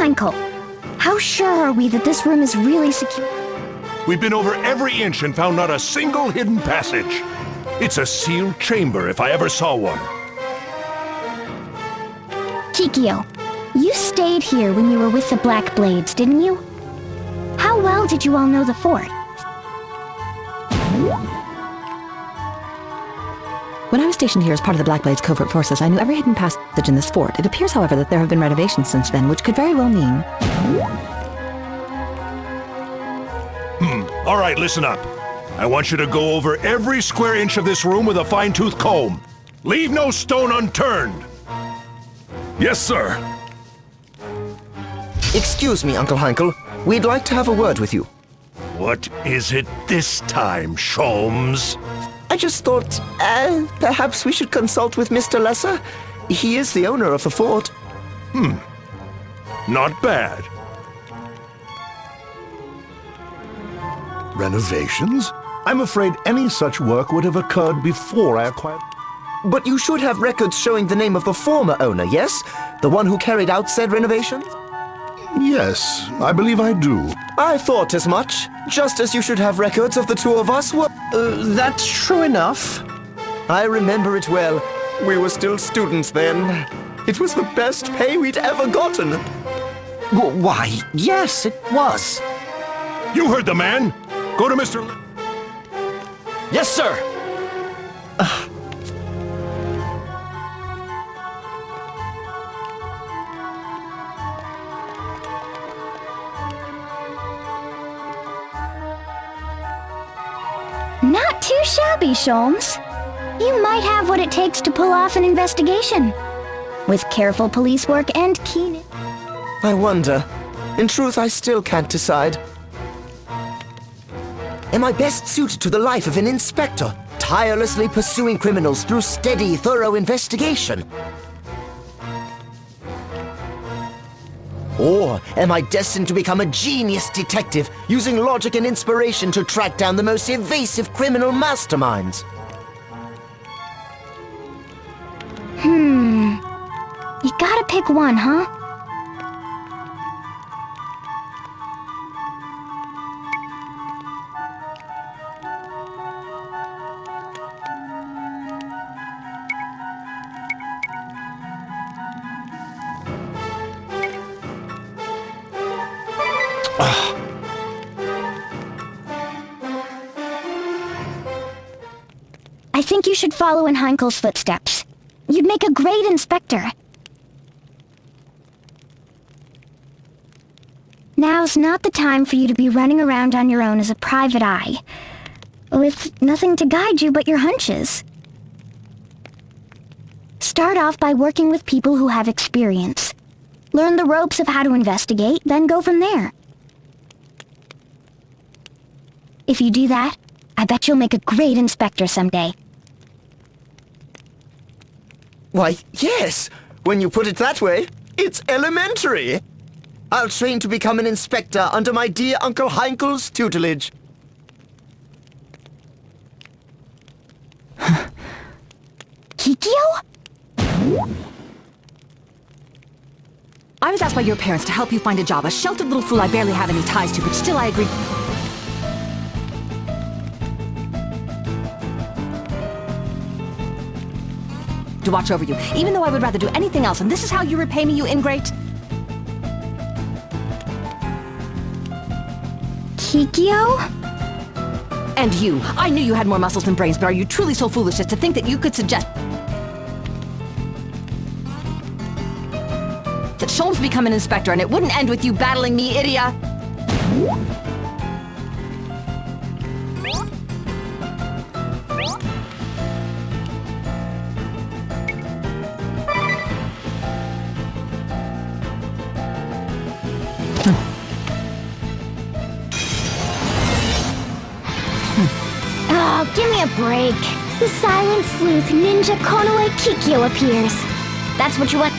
Heinkel, how sure are we that this room is really secure? We've been over every inch and found not a single hidden passage. It's a sealed chamber if I ever saw one. Kikyo, you stayed here when you were with the Black Blades, didn't you? How well did you all know the fort? When I was stationed here as part of the Black Blades covert forces, I knew every hidden passage in this fort. It appears, however, that there have been renovations since then, which could very well mean... All right, listen up. I want you to go over every square inch of this room with a fine-tooth comb. Leave no stone unturned. Yes, sir. Excuse me, Uncle Heinkel. We'd like to have a word with you. What is it this time, Sholmes? I just thought, perhaps we should consult with Mr. Lesser. He is the owner of the fort. Not bad. Renovations? I'm afraid any such work would have occurred before I acquired... But you should have records showing the name of the former owner, yes? The one who carried out said renovations? Yes, I believe I do. I thought as much. Just as you should have records of the two of us. That's true enough. I remember it well. We were still students then. It was the best pay we'd ever gotten. Why, yes, it was. You heard the man. Go to Mr. Yes, sir. Not too shabby, Sholmes. You might have what it takes to pull off an investigation. With careful police work and keen... I wonder. In truth, I still can't decide. Am I best suited to the life of an inspector, tirelessly pursuing criminals through steady, thorough investigation? Or am I destined to become a genius detective, using logic and inspiration to track down the most evasive criminal masterminds? You gotta pick one, huh? I think you should follow in Heinkel's footsteps. You'd make a great inspector. Now's not the time for you to be running around on your own as a private eye, with nothing to guide you but your hunches. Start off by working with people who have experience. Learn the ropes of how to investigate, then go from there. If you do that, I bet you'll make a great inspector someday. Why, yes. When you put it that way, it's elementary. I'll train to become an inspector under my dear Uncle Heinkel's tutelage. Kikyo? I was asked by your parents to help you find a job. A sheltered little fool I barely have any ties to, but still I agreed. To watch over you, even though I would rather do anything else, and this is how you repay me, you ingrate? Kikyo? And you. I knew you had more muscles than brains, but are you truly so foolish as to think that you could suggest that Sholmes become an inspector and it wouldn't end with you battling me, idiot? Oh, give me a break. The silent sleuth ninja Konoe Kikyo appears. That's what you want?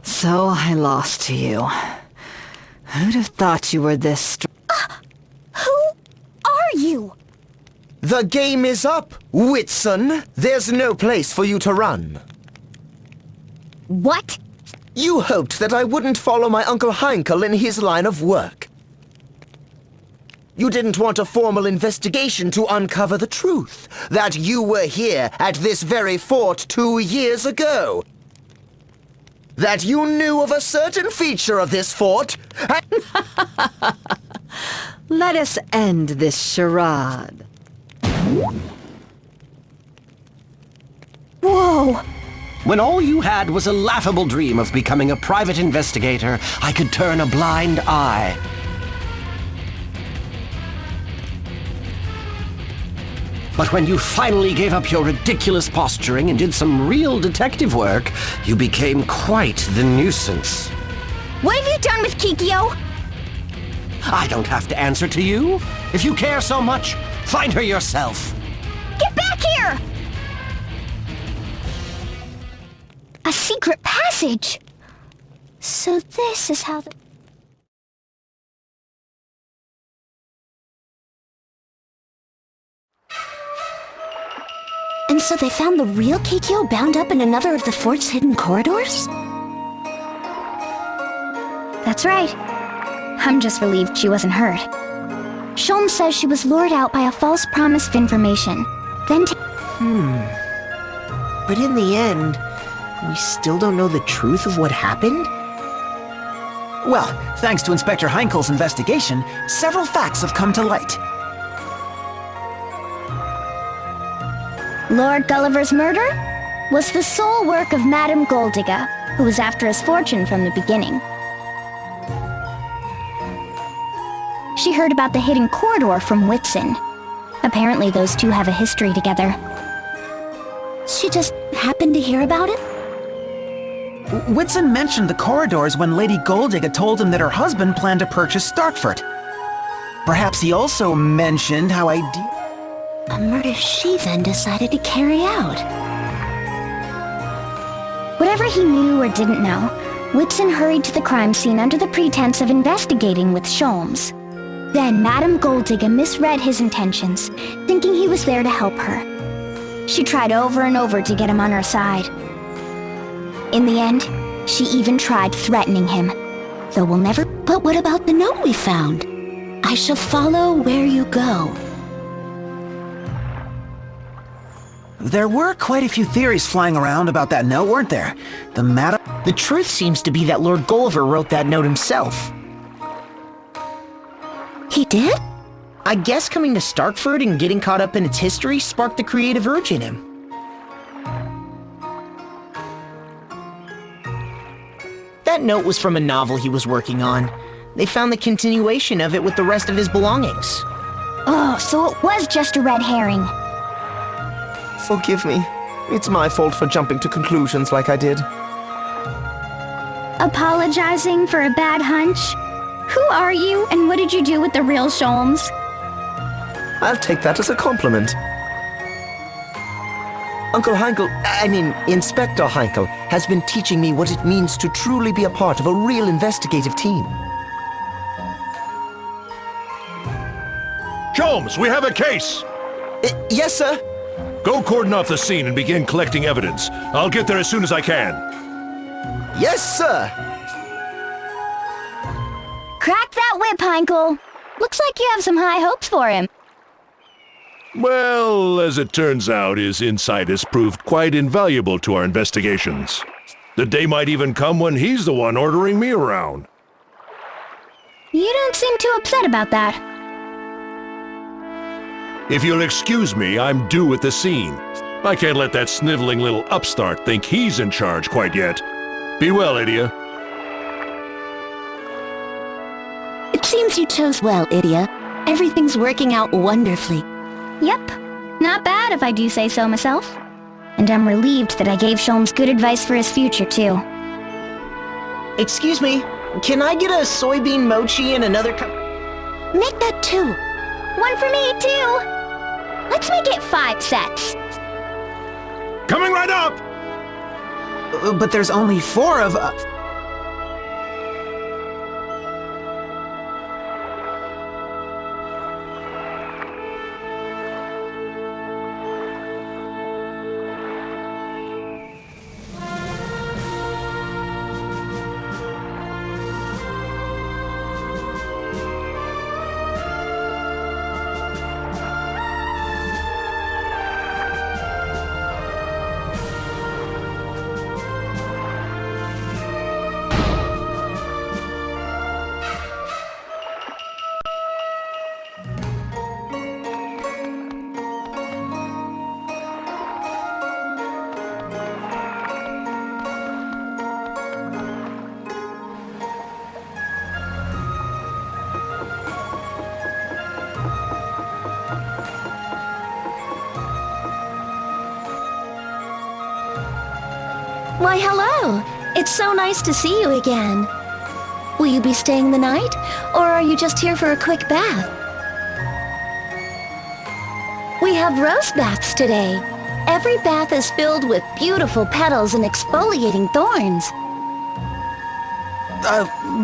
So I lost to you. Who'd have thought you were this Who are you? The game is up, Whitson. There's no place for you to run. What? You hoped that I wouldn't follow my Uncle Heinkel in his line of work. You didn't want a formal investigation to uncover the truth, that you were here at this very fort 2 years ago. that you knew of a certain feature of this fort. Let us end this charade. Whoa! When all you had was a laughable dream of becoming a private investigator, I could turn a blind eye. But when you finally gave up your ridiculous posturing and did some real detective work, you became quite the nuisance. What have you done with Kikyo? I don't have to answer to you. If you care so much, find her yourself. Get back here! A secret passage! So this is how the... And so they found the real Kikyo bound up in another of the fort's hidden corridors? That's right. I'm just relieved she wasn't hurt. Sholmes says she was lured out by a false promise of information. Then But in the end, we still don't know the truth of what happened? Well, thanks to Inspector Heinkel's investigation, several facts have come to light. Lord Gulliver's murder was the sole work of Madame Goldigga, who was after his fortune from the beginning. She heard about the hidden corridor from Whitson. Apparently those two have a history together. She just happened to hear about it? Whitson mentioned the corridors when Lady Goldigga told him that her husband planned to purchase Starkford. Perhaps he also mentioned how A murder she then decided to carry out. Whatever he knew or didn't know, Whitson hurried to the crime scene under the pretense of investigating with Sholmes. Then Madame Goldigga misread his intentions, thinking he was there to help her. She tried over and over to get him on her side. In the end, she even tried threatening him. Though we'll never... But what about the note we found? I shall follow where you go. There were quite a few theories flying around about that note, weren't there? The truth seems to be that Lord Gulliver wrote that note himself. He did? I guess coming to Starkford and getting caught up in its history sparked the creative urge in him. That note was from a novel he was working on. They found the continuation of it with the rest of his belongings. Oh, so it was just a red herring. Forgive me. It's my fault for jumping to conclusions like I did. Apologizing for a bad hunch? Who are you, and what did you do with the real Sholmes? I'll take that as a compliment. Inspector Heinkel has been teaching me what it means to truly be a part of a real investigative team. Sholmes, we have a case! Yes, sir. Go cordon off the scene and begin collecting evidence. I'll get there as soon as I can. Yes, sir. Crack that whip, Heinkel. Looks like you have some high hopes for him. Well, as it turns out, his insight has proved quite invaluable to our investigations. The day might even come when he's the one ordering me around. You don't seem too upset about that. If you'll excuse me, I'm due at the scene. I can't let that sniveling little upstart think he's in charge quite yet. Be well, Idia. It seems you chose well, Idia. Everything's working out wonderfully. Yep. Not bad if I do say so myself. And I'm relieved that I gave Sholmes good advice for his future, too. Excuse me, can I get a soybean mochi and another cup? Make that 2. 1 for me, too. Let's make it 5 sets. Coming right up! But there's only 4 of... Why, hello. It's so nice to see you again. Will you be staying the night, or are you just here for a quick bath? We have rose baths today. Every bath is filled with beautiful petals and exfoliating thorns.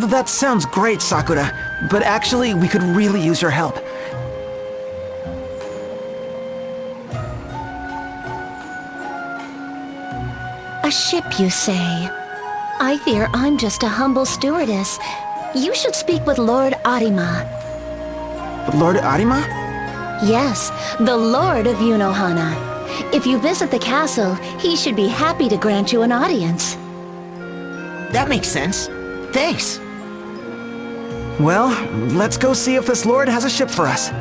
That sounds great, Sakura. But actually, we could really use your help. A ship, you say? I fear I'm just a humble stewardess. You should speak with Lord Arima. Lord Arima? Yes, the Lord of Yunohana. If you visit the castle, he should be happy to grant you an audience. That makes sense. Thanks. Well, let's go see if this lord has a ship for us.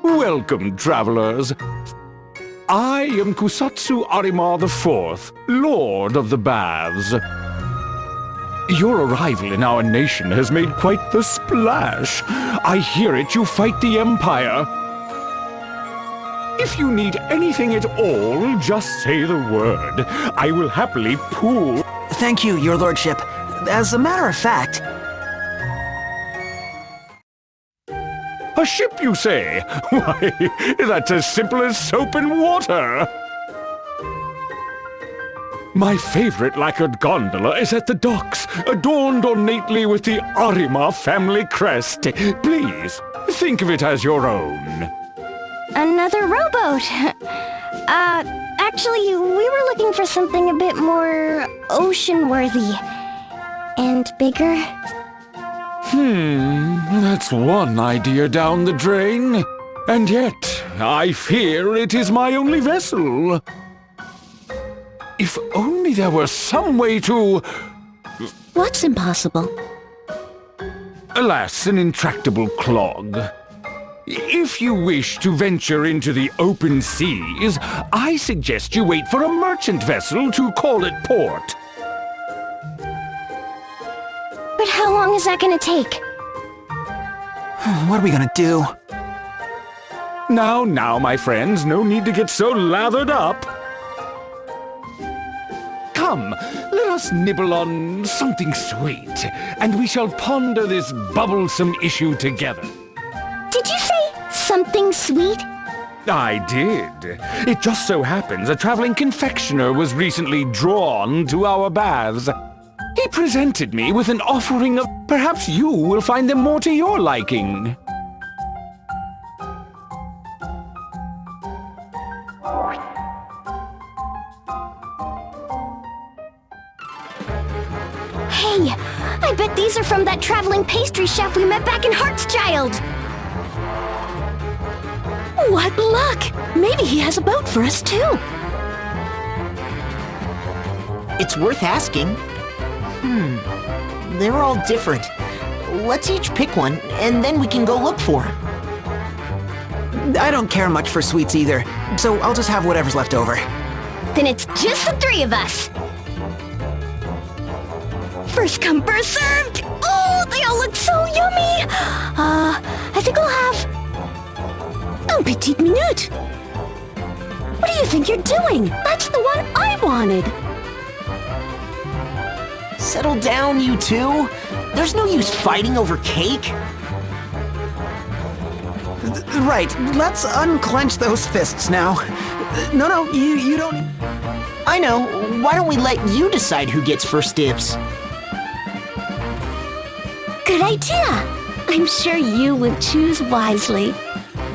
Welcome, travelers. I am Kusatsu Arima IV, Lord of the Baths. Your arrival in our nation has made quite the splash. I hear it you fight the Empire. If you need anything at all, just say the word. I will happily pool. Thank you, your lordship. As a matter of fact... A ship, you say? Why, that's as simple as soap and water. My favorite lacquered gondola is at the docks, adorned ornately with the Arima family crest. Please, think of it as your own. Another rowboat. Actually, we were looking for something a bit more ocean-worthy. And bigger. That's one idea down the drain. And yet, I fear it is my only vessel. If only there were some way to... What's impossible? Alas, an intractable clog. If you wish to venture into the open seas, I suggest you wait for a merchant vessel to call at port. But how long is that gonna take? What are we gonna do? Now, my friends, no need to get so lathered up. Come, let us nibble on something sweet, and we shall ponder this bubblesome issue together. Did you say something sweet? I did. It just so happens a traveling confectioner was recently drawn to our baths. He presented me with an offering of... Perhaps you will find them more to your liking. Hey, I bet these are from that traveling pastry chef we met back in Heartschild. What luck! Maybe he has a boat for us too. It's worth asking. They're all different. Let's each pick one, and then we can go look for them. I don't care much for sweets either, so I'll just have whatever's left over. Then it's just the three of us. First come, first served! Oh, they all look so yummy! I think I'll have... un petit minute. What do you think you're doing? That's the one I wanted. Settle down, you two. There's no use fighting over cake. Right, let's unclench those fists now. No, you don't... I know. Why don't we let you decide who gets first dibs? Good idea. I'm sure you would choose wisely.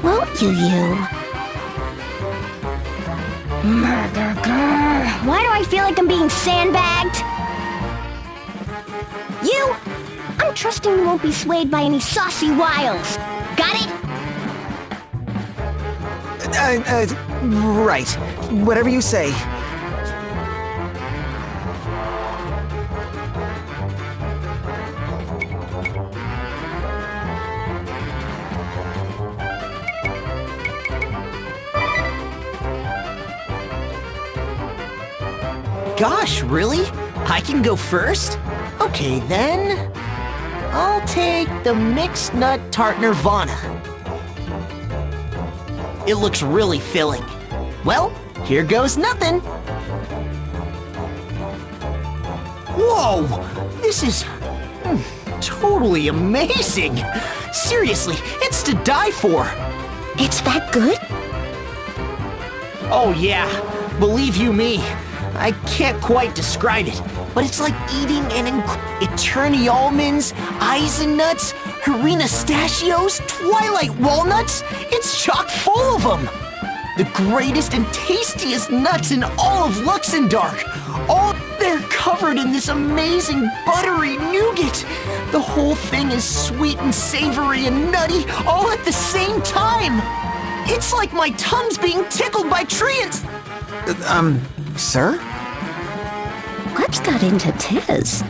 Won't you? Murder girl. Why do I feel like I'm being sandbagged? You! I'm trusting you won't be swayed by any saucy wiles. Got it? Right. Whatever you say. gosh, really? I can go first? Okay, then. I'll take the mixed nut tart Nirvana. It looks really filling. Well, here goes nothing. Whoa! This is totally amazing! Seriously, it's to die for! It's that good? Oh yeah, believe you me, I can't quite describe it, but it's like eating Eternity almonds, Eisennuts, Harina-stachios, Twilight walnuts. It's chock full of them! The greatest and tastiest nuts in all of Luxembourg. All they're covered in this amazing buttery nougat. The whole thing is sweet and savory and nutty all at the same time. It's like my tongue's being tickled by trees. Sir? What's got into Tiz?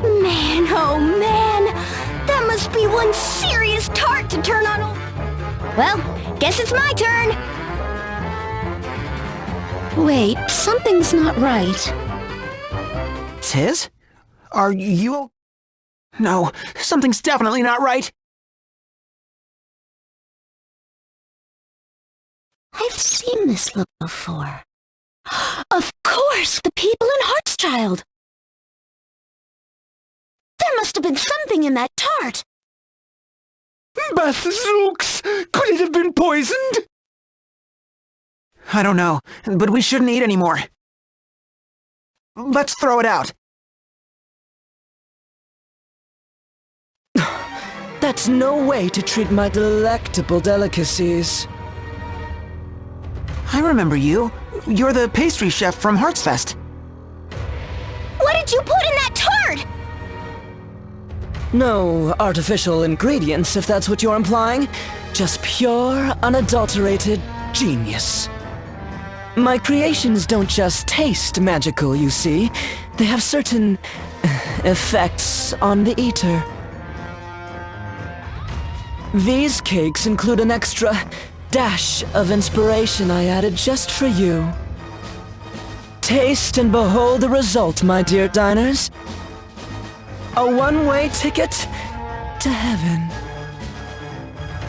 Man, oh man! That must be one serious tart to turn on. Well, guess it's my turn. Wait, something's not right. Tiz? Are you... No, something's definitely not right. I've seen this look before. Of course, the people in Heartschild. There must have been something in that tart. Bazooks! Could it have been poisoned? I don't know, but we shouldn't eat anymore. Let's throw it out. That's no way to treat my delectable delicacies. I remember you. You're the pastry chef from Heartsfest. What did you put in that tart? No artificial ingredients, if that's what you're implying. Just pure, unadulterated genius. My creations don't just taste magical, you see. They have certain effects on the eater. These cakes include an extra dash of inspiration I added just for you. Taste and behold the result, my dear diners. A one-way ticket to heaven.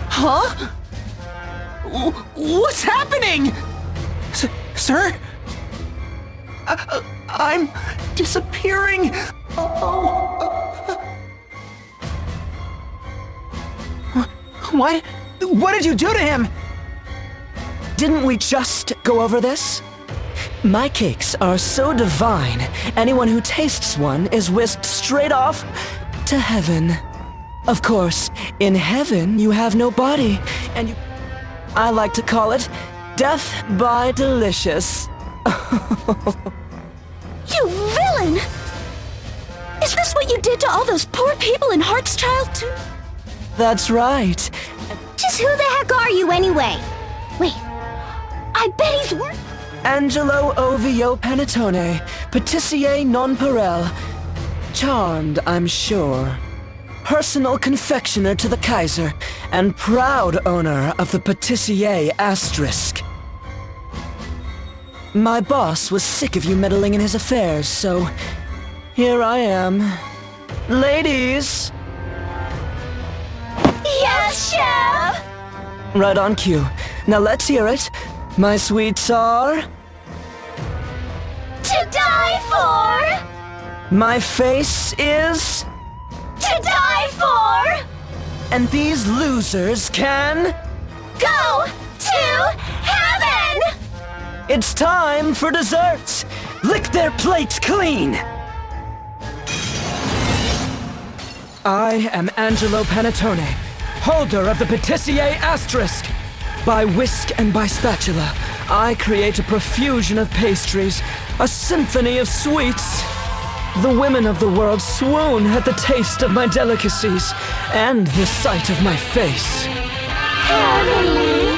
Huh? What's happening? Sir? I'm disappearing. What? What did you do to him? Didn't we just go over this? My cakes are so divine, anyone who tastes one is whisked straight off to heaven. Of course, in heaven you have no body, and I like to call it death by delicious. You villain! Is this what you did to all those poor people in Heartschild too? That's right. Just who the heck are you anyway? Wait, I bet he's worth... Angelo Ovio Panettone, patissier non parel. Charmed, I'm sure. Personal confectioner to the Kaiser, and proud owner of the patissier asterisk. My boss was sick of you meddling in his affairs, so here I am. Ladies! Yes, Chef! Right on cue. Now let's hear it. My sweets are... To die for! My face is... To die for! And these losers can... Go to heaven! It's time for dessert! Lick their plates clean! I am Angelo Panettone, holder of the patissier asterisk. By whisk and by spatula, I create a profusion of pastries, a symphony of sweets. The women of the world swoon at the taste of my delicacies and the sight of my face. Heavenly!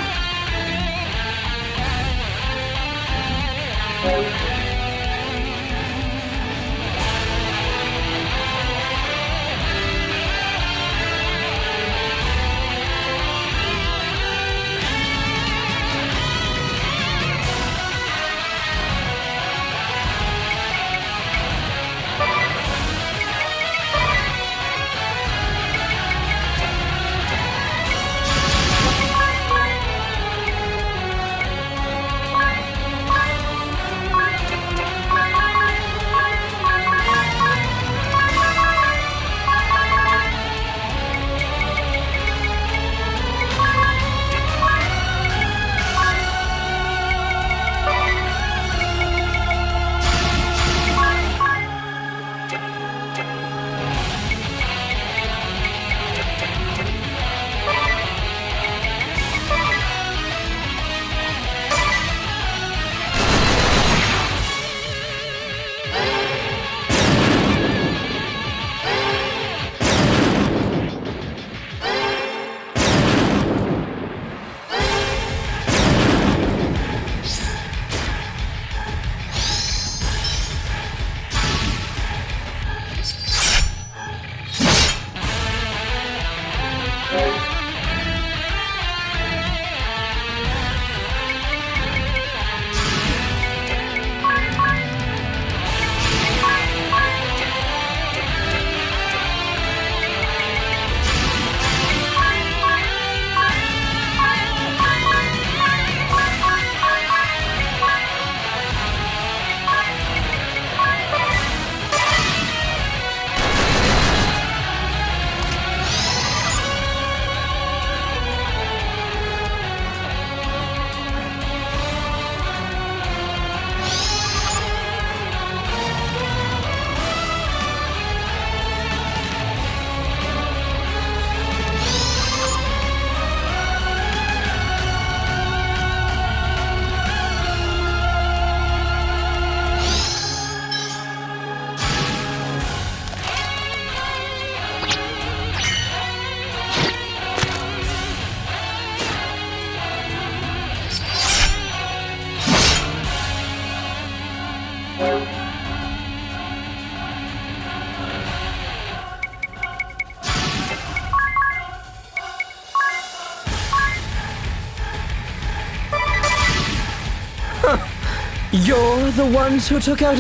the ones who took out...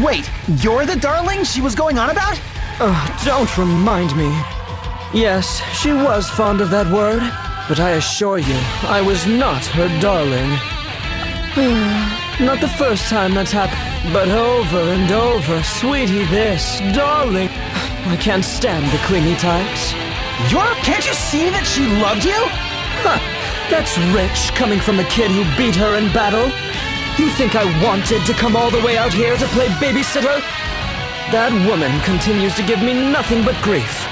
Wait, you're the darling she was going on about? Don't remind me. Yes, she was fond of that word, but I assure you, I was not her darling. Not the first time that's happened, but over and over. Sweetie this, darling. I can't stand the clingy types. Can't you see that she loved you? Huh, that's rich, coming from the kid who beat her in battle. You think I wanted to come all the way out here to play babysitter? That woman continues to give me nothing but grief.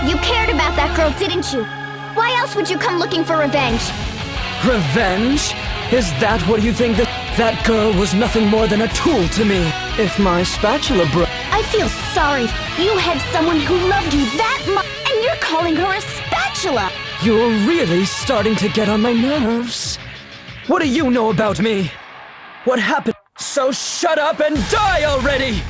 You cared about that girl, didn't you? Why else would you come looking for revenge? Revenge? Is that what you think that girl was nothing more than a tool to me? If my spatula broke... I feel sorry. You had someone who loved you that much, and you're calling her a spatula. You're really starting to get on my nerves. What do you know about me? What happened? So shut up and die already!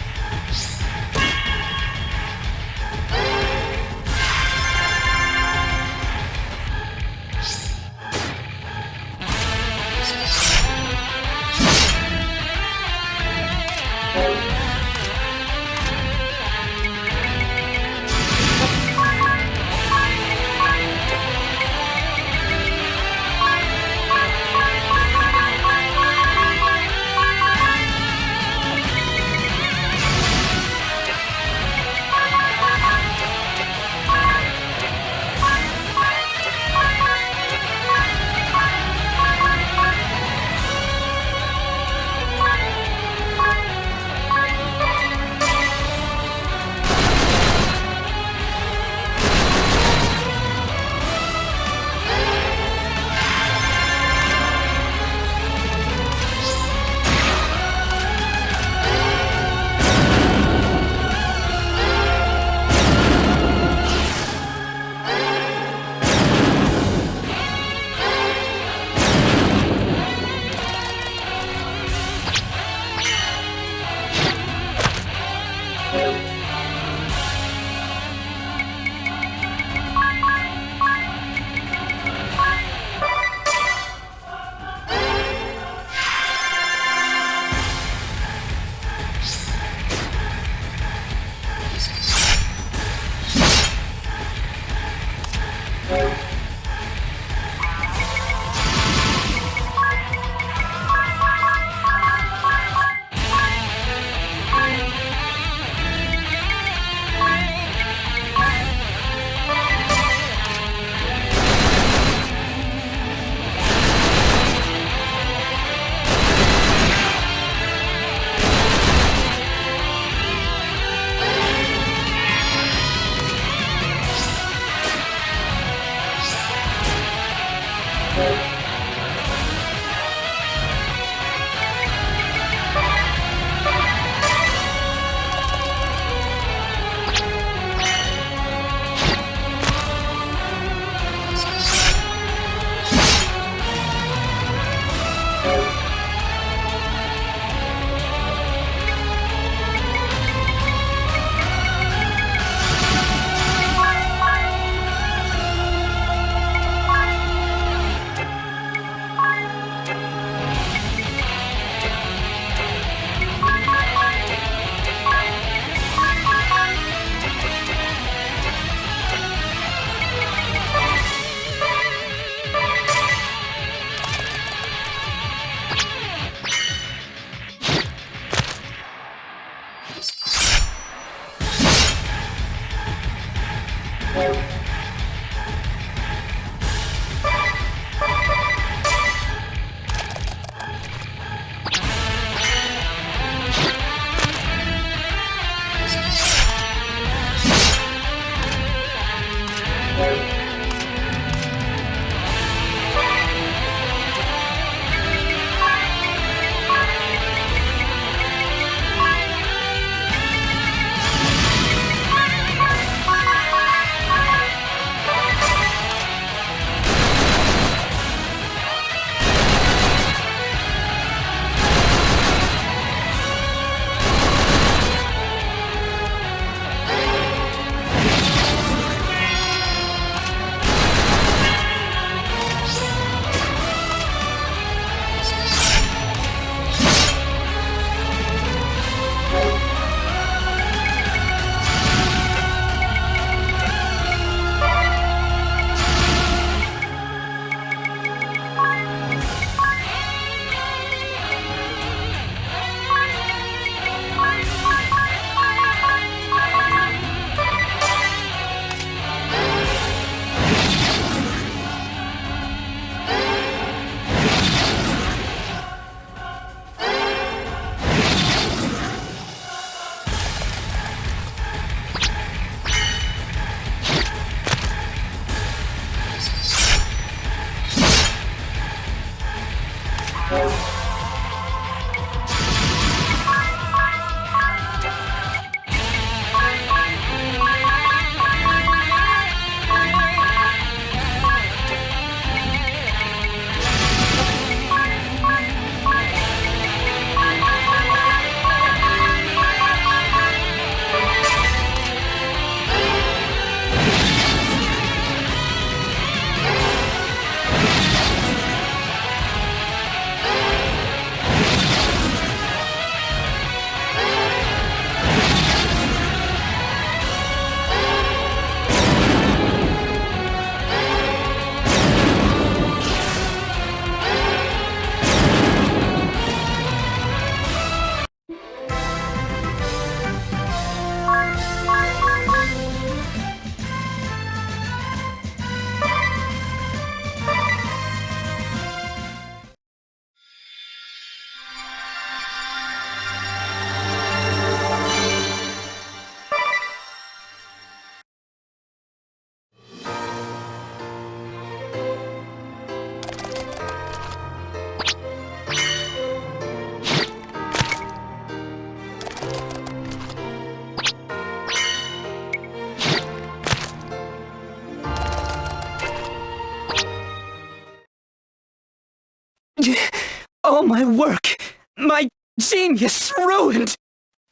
my work, my genius ruined,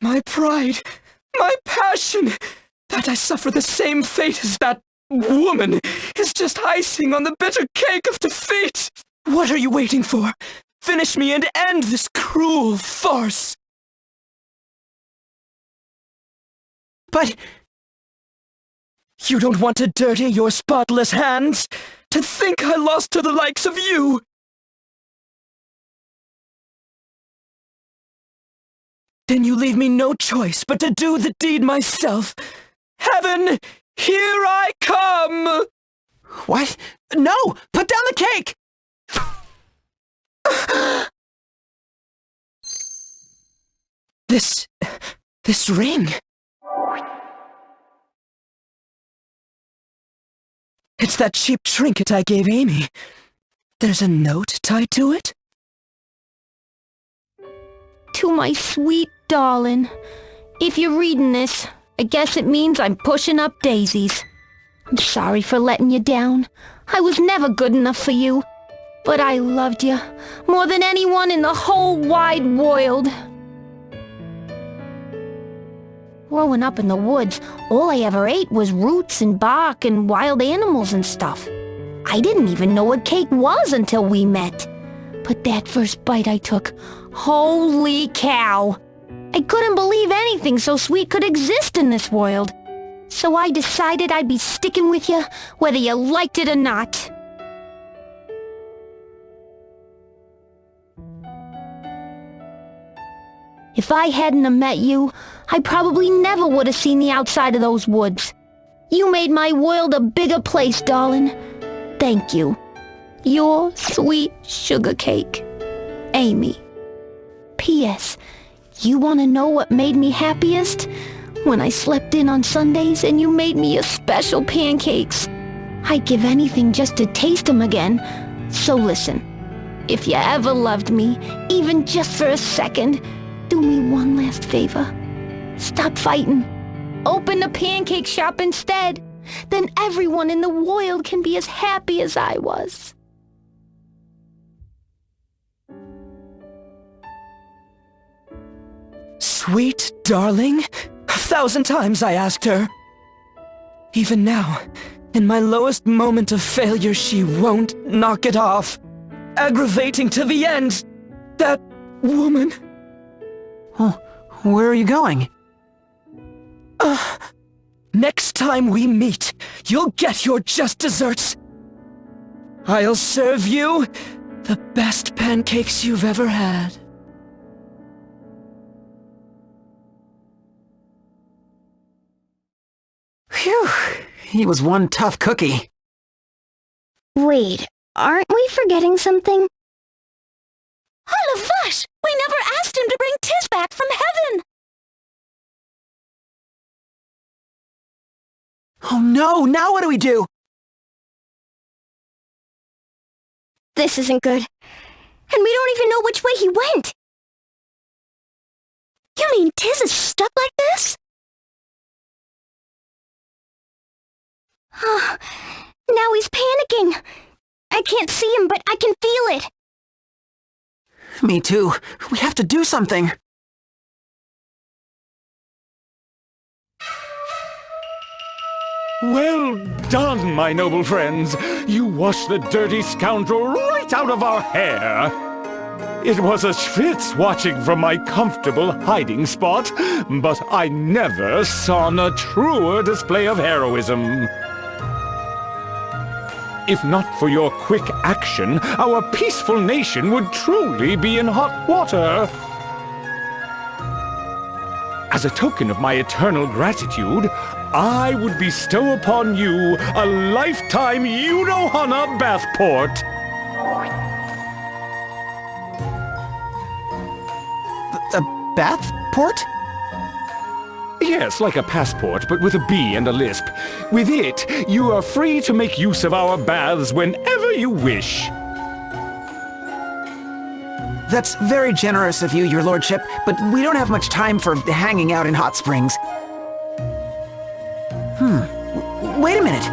my pride, my passion, that I suffer the same fate as that woman is just icing on the bitter cake of defeat. What are you waiting for? Finish me and end this cruel farce. But you don't want to dirty your spotless hands? To think I lost to the likes of you? Then you leave me no choice but to do the deed myself. Heaven, here I come! what? No! Put down the cake! This ring. It's that cheap trinket I gave Amy. There's a note tied to it? To my sweet darling. If you're reading this, I guess it means I'm pushing up daisies. I'm sorry for letting you down. I was never good enough for you. But I loved you more than anyone in the whole wide world. Growing up in the woods, all I ever ate was roots and bark and wild animals and stuff. I didn't even know what cake was until we met. But that first bite I took, holy cow! I couldn't believe anything so sweet could exist in this world. So I decided I'd be sticking with you, whether you liked it or not. If I hadn't have met you, I probably never would have seen the outside of those woods. You made my world a bigger place, darling. Thank you. Your sweet sugar cake, Amy. P.S. You want to know what made me happiest? When I slept in on Sundays and you made me your special pancakes. I'd give anything just to taste them again. So listen, if you ever loved me, even just for a second, do me one last favor. Stop fighting. Open the pancake shop instead. Then everyone in the world can be as happy as I was. Sweet darling? 1,000 times I asked her. Even now, in my lowest moment of failure, she won't knock it off. Aggravating to the end. That woman. Oh, where are you going? Next time we meet, you'll get your just desserts. I'll serve you the best pancakes you've ever had. Phew, he was one tough cookie. Wait, aren't we forgetting something? Oh, Lavash! We never asked him to bring Tiz back from heaven! Oh no, now what do we do? This isn't good. And we don't even know which way he went. You mean Tiz is stuck like this? Oh, now he's panicking. I can't see him, but I can feel it. Me too. We have to do something. Well done, my noble friends. You washed the dirty scoundrel right out of our hair. It was a schwitz watching from my comfortable hiding spot, but I never saw a truer display of heroism. If not for your quick action, our peaceful nation would truly be in hot water. As a token of my eternal gratitude, I would bestow upon you a lifetime Yunohana bathport. A bath port? Yes, like a passport, but with a B and a lisp. With it, you are free to make use of our baths whenever you wish. That's very generous of you, your lordship, but we don't have much time for hanging out in hot springs. Wait a minute.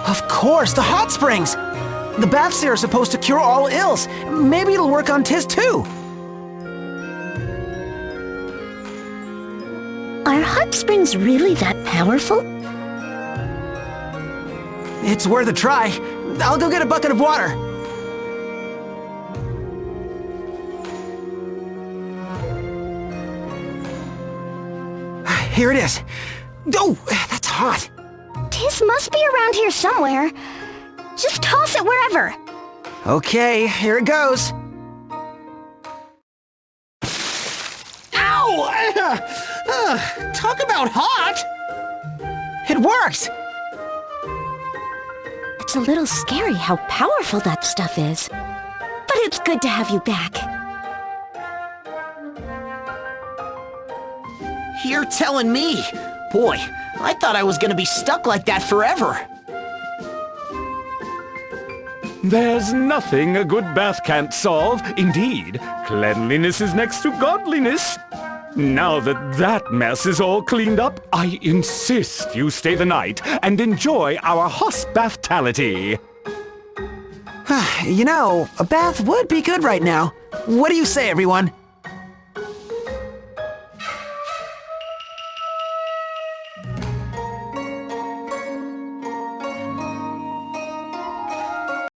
Of course, the hot springs! The baths here are supposed to cure all ills. Maybe it'll work on Tiz too. Are hot springs really that powerful? It's worth a try. I'll go get a bucket of water. Here it is. Oh, that's hot. Tiz must be around here somewhere. Just toss it wherever. Okay, here it goes. Ow! Talk about hot! It worked! It's a little scary how powerful that stuff is. But it's good to have you back. You're telling me? Boy, I thought I was gonna be stuck like that forever. There's nothing a good bath can't solve. Indeed, cleanliness is next to godliness. Now that that mess is all cleaned up, I insist you stay the night and enjoy our hospitality. You know, a bath would be good right now. What do you say, everyone?